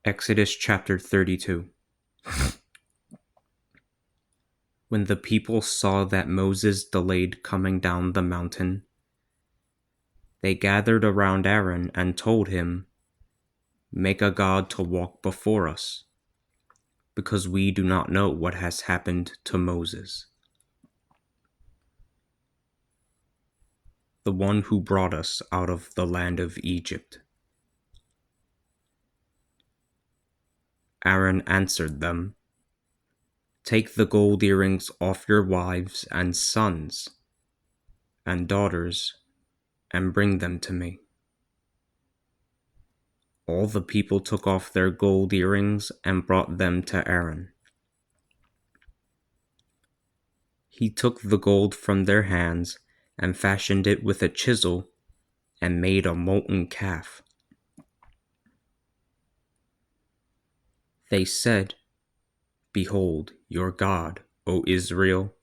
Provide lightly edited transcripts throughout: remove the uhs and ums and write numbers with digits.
Exodus chapter 32. When the people saw that Moses delayed coming down the mountain, they gathered around Aaron and told him, "Make a god to walk before us, because we do not know what has happened to Moses, the one who brought us out of the land of Egypt." Aaron answered them, "Take the gold earrings off your wives and sons and daughters and bring them to me." All the people took off their gold earrings and brought them to Aaron. He took the gold from their hands and fashioned it with a chisel and made a molten calf. They said, "Behold your God, O Israel,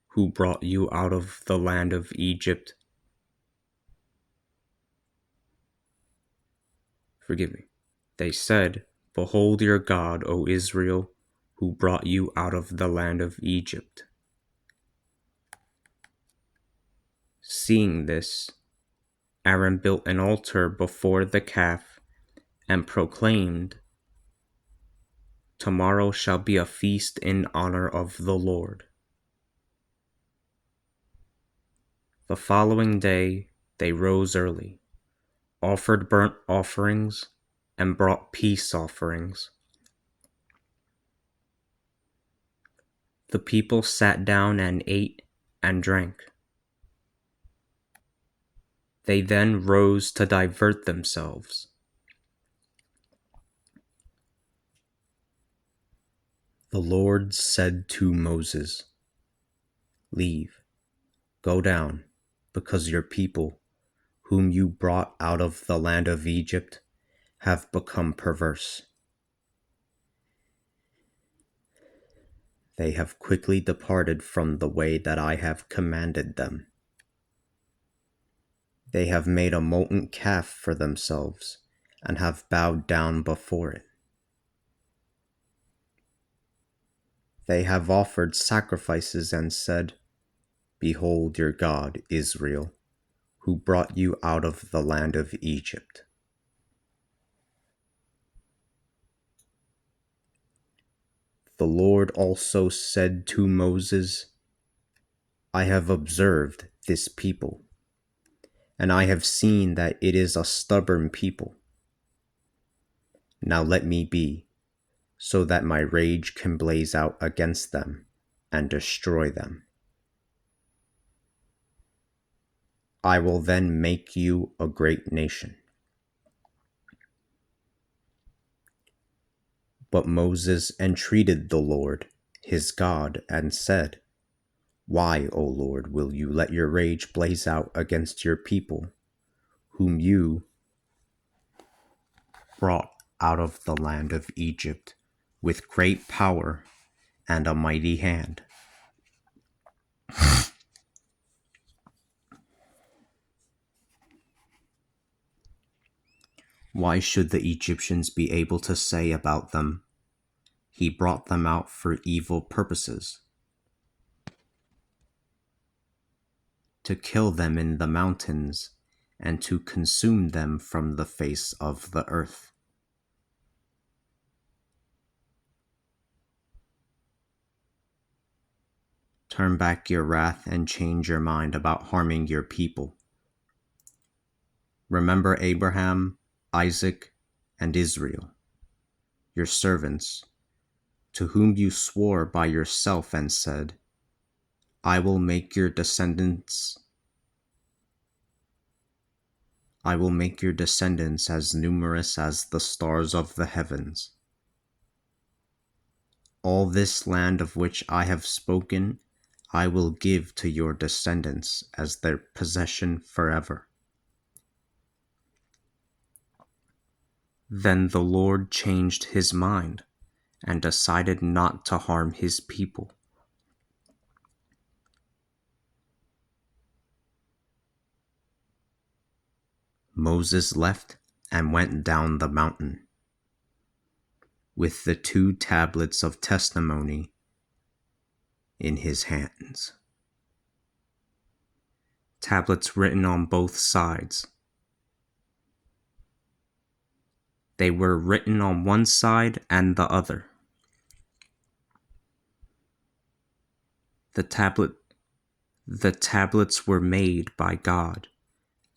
who brought you out of the land of Egypt." They said, "Behold your God, O Israel, who brought you out of the land of Egypt." Seeing this, Aaron built an altar before the calf and proclaimed, "Tomorrow shall be a feast in honor of the Lord." The following day they rose early, offered burnt offerings, and brought peace offerings. The people sat down and ate and drank. They then rose to divert themselves. The Lord said to Moses, "Leave, go down, because your people, whom you brought out of the land of Egypt, have become perverse. They have quickly departed from the way that I have commanded them. They have made a molten calf for themselves and have bowed down before it. They have offered sacrifices and said, 'Behold your God, Israel, who brought you out of the land of Egypt.'" The Lord also said to Moses, "I have observed this people, and I have seen that it is a stubborn people. Now let me be, so that my rage can blaze out against them and destroy them. I will then make you a great nation." But Moses entreated the Lord, his God, and said, "Why, O Lord, will you let your rage blaze out against your people, whom you brought out of the land of Egypt with great power and a mighty hand? Why should the Egyptians be able to say about them, 'He brought them out for evil purposes, to kill them in the mountains and to consume them from the face of the earth?'" Turn back your wrath and change your mind about harming your people. Remember Abraham, Isaac, and Israel, your servants, to whom you swore by yourself and said, I will make your descendants as numerous as the stars of the heavens. All this land of which I have spoken, I will give to your descendants as their possession forever." Then the Lord changed his mind and decided not to harm his people. Moses left and went down the mountain. with the 2 tablets of testimony in his hands. Tablets written on both sides. They were written on one side and the other. The tablets were made by God,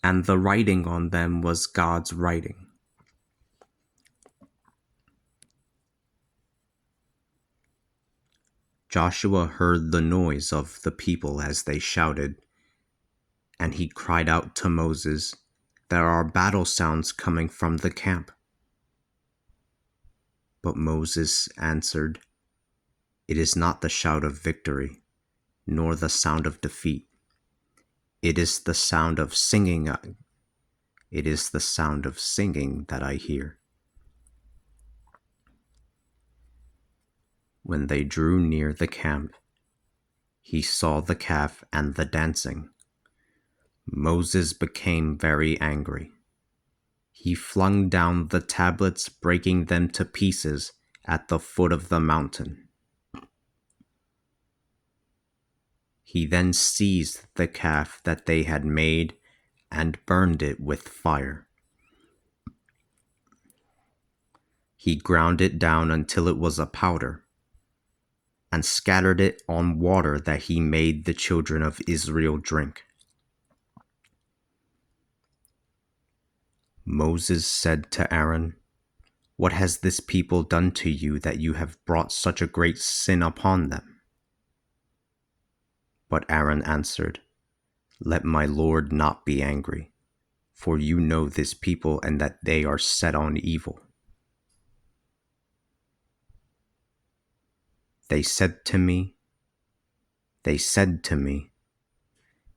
and the writing on them was God's writing. Joshua heard the noise of the people as they shouted, and he cried out to Moses, "There are battle sounds coming from the camp." But Moses answered, "It is not the shout of victory, nor the sound of defeat. It is the sound of singing. It is the sound of singing that I hear." When they drew near the camp, he saw the calf and the dancing. Moses became very angry. He flung down the tablets, breaking them to pieces at the foot of the mountain. He then seized the calf that they had made and burned it with fire. He ground it down until it was a powder, and scattered it on water that he made the children of Israel drink. Moses said to Aaron, "What has this people done to you that you have brought such a great sin upon them?" But Aaron answered, "Let my Lord not be angry, for you know this people and that they are set on evil. They said to me,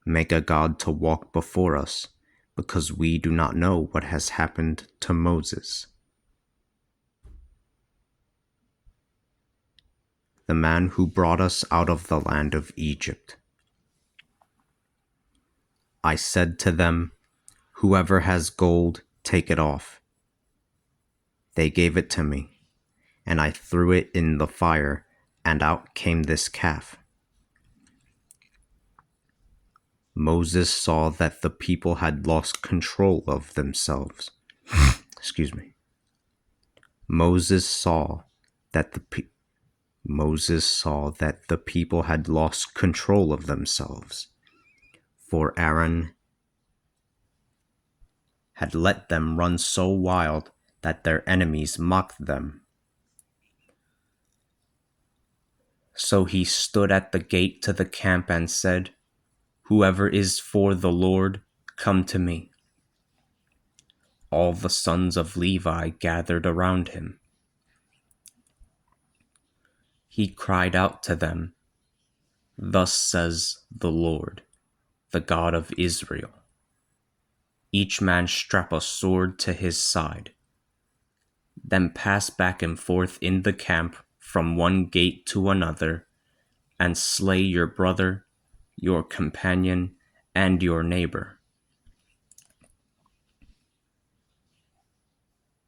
make a god to walk before us, because we do not know what has happened to Moses, the man who brought us out of the land of Egypt." I said to them, "Whoever has gold, take it off." They gave it to me, and I threw it in the fire, and out came this calf. Moses saw that the people had lost control of themselves. Moses saw that the people had lost control of themselves, for Aaron had let them run so wild that their enemies mocked them. So he stood at the gate to the camp and said, "Whoever is for the Lord, come to me." All the sons of Levi gathered around him. He cried out to them, "Thus says the Lord, the God of Israel. Each man strap a sword to his side. Then pass back and forth in the camp from one gate to another, and slay your brother, your companion, and your neighbor."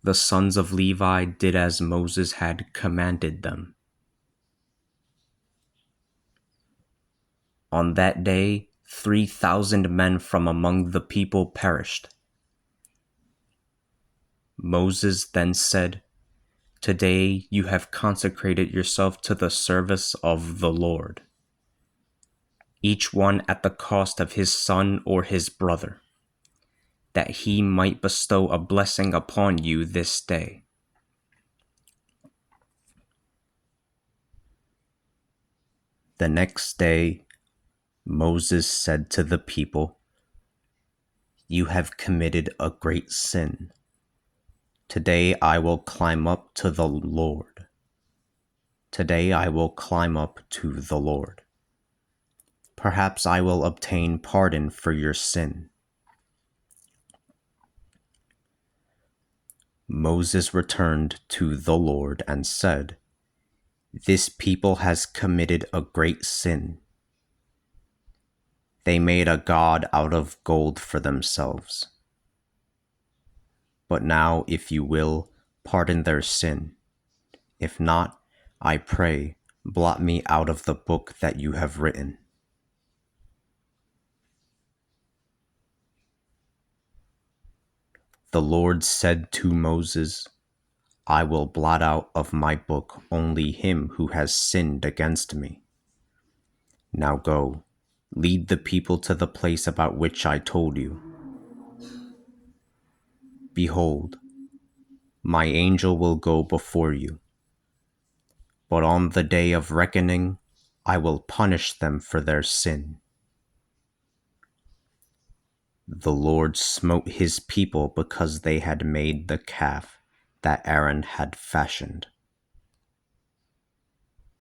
The sons of Levi did as Moses had commanded them. On that day, 3,000 men from among the people perished. Moses then said, "Today you have consecrated yourself to the service of the Lord, each one at the cost of his son or his brother, that he might bestow a blessing upon you this day." The next day, Moses said to the people, "You have committed a great sin. Today I will climb up to the Lord. Today I will climb up to the Lord. Perhaps I will obtain pardon for your sin." Moses returned to the Lord and said, "This people has committed a great sin. They made a god out of gold for themselves. But now, if you will, pardon their sin, If not, I pray, blot me out of the book that you have written. The Lord said to Moses, I will blot out of my book only him who has sinned against me. Now go, lead the people to the place about which I told you. Behold, my angel will go before you, but on the day of reckoning, I will punish them for their sin. The Lord smote his people because they had made the calf that Aaron had fashioned.